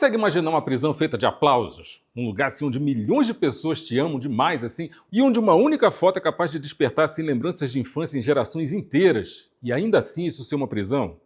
consegue imaginar uma prisão feita de aplausos? Um lugar assim onde milhões de pessoas te amam demais assim e onde uma única foto é capaz de despertar assim lembranças de infância em gerações inteiras e ainda assim isso ser uma prisão?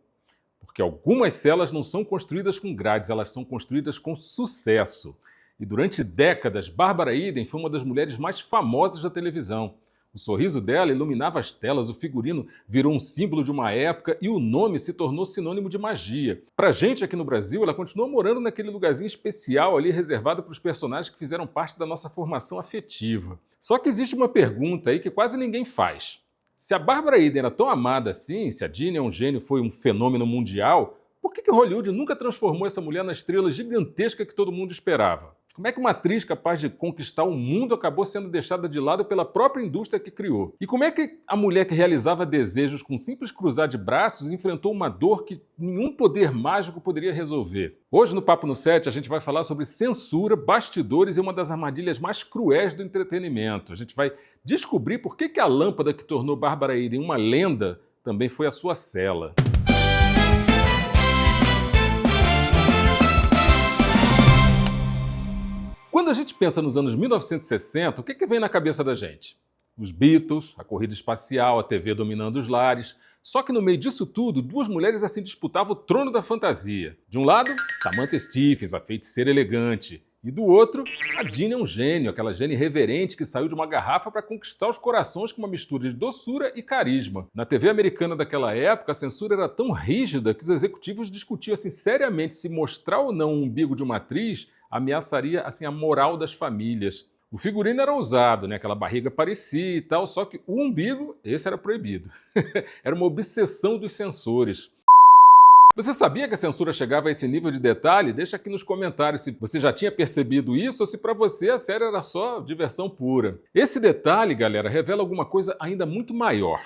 Porque algumas celas não são construídas com grades, elas são construídas com sucesso. E durante décadas, Barbara Eden foi uma das mulheres mais famosas da televisão. O sorriso dela iluminava as telas, o figurino virou um símbolo de uma época e o nome se tornou sinônimo de magia. Pra gente aqui no Brasil, ela continuou morando naquele lugarzinho especial ali reservado para os personagens que fizeram parte da nossa formação afetiva. Só que existe uma pergunta aí que quase ninguém faz. Se a Barbara Eden era tão amada assim, se a Jeanne é um gênio, foi um fenômeno mundial, por que Hollywood nunca transformou essa mulher na estrela gigantesca que todo mundo esperava? Como é que uma atriz capaz de conquistar o mundo acabou sendo deixada de lado pela própria indústria que criou? E como é que a mulher que realizava desejos com simples cruzar de braços enfrentou uma dor que nenhum poder mágico poderia resolver? Hoje no Papo no Set a gente vai falar sobre censura, bastidores e uma das armadilhas mais cruéis do entretenimento. A gente vai descobrir por que a lâmpada que tornou Barbara Eden uma lenda também foi a sua cela. Quando a gente pensa nos anos 1960, o que vem na cabeça da gente? Os Beatles, a corrida espacial, a TV dominando os lares. Só que no meio disso tudo, duas mulheres assim disputavam o trono da fantasia. De um lado, Samantha Stephens, a feiticeira elegante. E do outro, a Jeanne é um gênio, aquela Jeanne reverente que saiu de uma garrafa para conquistar os corações com uma mistura de doçura e carisma. Na TV americana daquela época, a censura era tão rígida que os executivos discutiam assim, seriamente se mostrar ou não o umbigo de uma atriz ameaçaria assim, a moral das famílias. O figurino era ousado, né? Aquela barriga parecia e tal, só que o umbigo, esse era proibido. Era uma obsessão dos censores. Você sabia que a censura chegava a esse nível de detalhe? Deixa aqui nos comentários se você já tinha percebido isso ou se para você a série era só diversão pura. Esse detalhe, galera, revela alguma coisa ainda muito maior.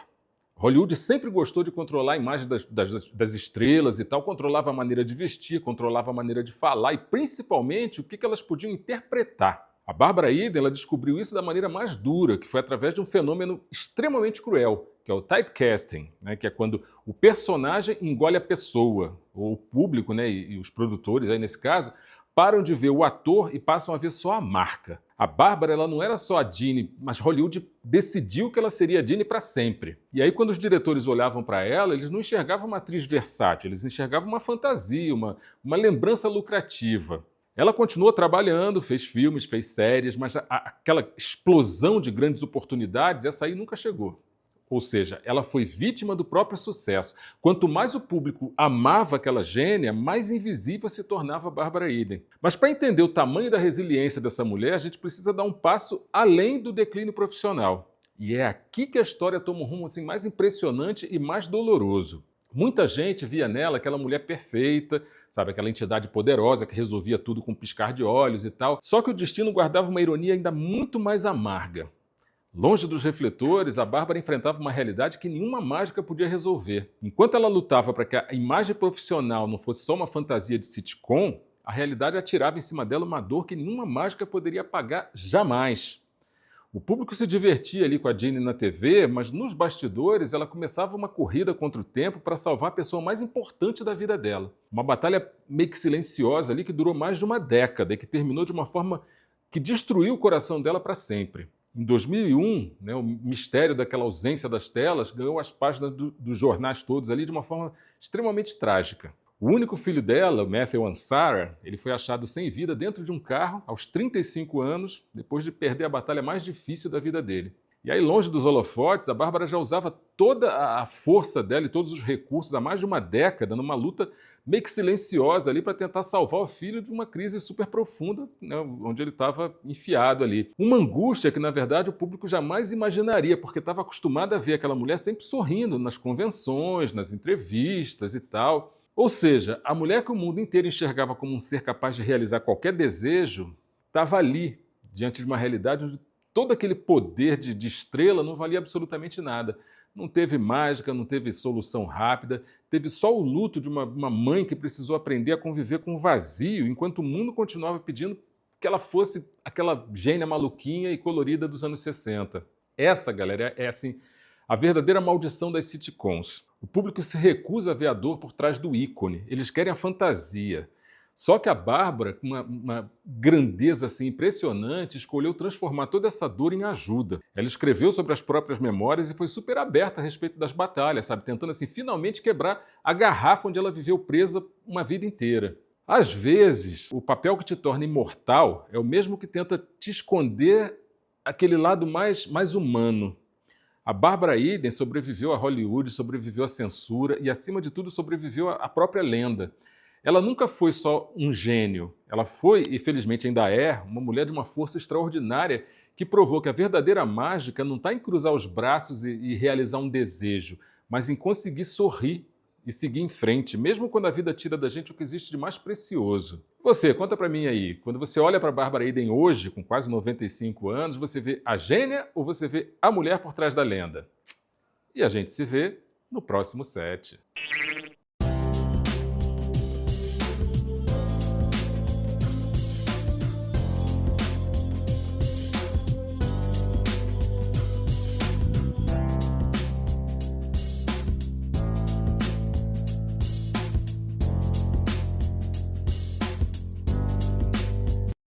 Hollywood sempre gostou de controlar a imagem das estrelas e tal, controlava a maneira de vestir, controlava a maneira de falar e principalmente o que elas podiam interpretar. A Barbara Eden ela descobriu isso da maneira mais dura, que foi através de um fenômeno extremamente cruel, que é o typecasting, né, que é quando o personagem engole a pessoa, ou o público, né, e os produtores, aí nesse caso, param de ver o ator e passam a ver só a marca. A Bárbara ela não era só a Jeanne, mas Hollywood decidiu que ela seria a Jeanne para sempre. E aí quando os diretores olhavam para ela, eles não enxergavam uma atriz versátil, eles enxergavam uma fantasia, uma lembrança lucrativa. Ela continuou trabalhando, fez filmes, fez séries, mas aquela explosão de grandes oportunidades, essa aí nunca chegou. Ou seja, ela foi vítima do próprio sucesso. Quanto mais o público amava aquela gênia, mais invisível se tornava a Barbara Eden. Mas para entender o tamanho da resiliência dessa mulher, a gente precisa dar um passo além do declínio profissional. E é aqui que a história toma um rumo assim, mais impressionante e mais doloroso. Muita gente via nela aquela mulher perfeita, sabe, aquela entidade poderosa que resolvia tudo com um piscar de olhos e tal. Só que o destino guardava uma ironia ainda muito mais amarga. Longe dos refletores, a Bárbara enfrentava uma realidade que nenhuma mágica podia resolver. Enquanto ela lutava para que a imagem profissional não fosse só uma fantasia de sitcom, a realidade atirava em cima dela uma dor que nenhuma mágica poderia apagar jamais. O público se divertia ali com a Jeanne na TV, mas nos bastidores ela começava uma corrida contra o tempo para salvar a pessoa mais importante da vida dela. Uma batalha meio que silenciosa ali que durou mais de uma década e que terminou de uma forma que destruiu o coração dela para sempre. Em 2001, né, o mistério daquela ausência das telas ganhou as páginas dos jornais todos ali de uma forma extremamente trágica. O único filho dela, o Matthew Ansara, ele foi achado sem vida dentro de um carro aos 35 anos, depois de perder a batalha mais difícil da vida dele. E aí, longe dos holofotes, a Bárbara já usava toda a força dela e todos os recursos há mais de uma década numa luta meio que silenciosa ali para tentar salvar o filho de uma crise super profunda, né, onde ele estava enfiado ali. Uma angústia que, na verdade, o público jamais imaginaria, porque estava acostumado a ver aquela mulher sempre sorrindo nas convenções, nas entrevistas e tal. Ou seja, a mulher que o mundo inteiro enxergava como um ser capaz de realizar qualquer desejo estava ali, diante de uma realidade onde todo aquele poder de estrela não valia absolutamente nada. Não teve mágica, não teve solução rápida, teve só o luto de uma mãe que precisou aprender a conviver com o vazio, enquanto o mundo continuava pedindo que ela fosse aquela gênia maluquinha e colorida dos anos 60. Essa, galera, é assim, a verdadeira maldição das sitcoms. O público se recusa a ver a dor por trás do ícone, eles querem a fantasia. Só que a Bárbara, com uma grandeza assim impressionante, escolheu transformar toda essa dor em ajuda. Ela escreveu sobre as próprias memórias e foi super aberta a respeito das batalhas, sabe? Tentando assim finalmente quebrar a garrafa onde ela viveu presa uma vida inteira. Às vezes, o papel que te torna imortal é o mesmo que tenta te esconder aquele lado mais humano. A Bárbara Eden sobreviveu a Hollywood, sobreviveu à censura e, acima de tudo, sobreviveu à própria lenda. Ela nunca foi só um gênio, ela foi, e felizmente ainda é, uma mulher de uma força extraordinária que provou que a verdadeira mágica não está em cruzar os braços e realizar um desejo, mas em conseguir sorrir e seguir em frente, mesmo quando a vida tira da gente o que existe de mais precioso. Você, conta pra mim aí, quando você olha para Bárbara Eden hoje, com quase 95 anos, você vê a gênia ou você vê a mulher por trás da lenda? E a gente se vê no próximo set.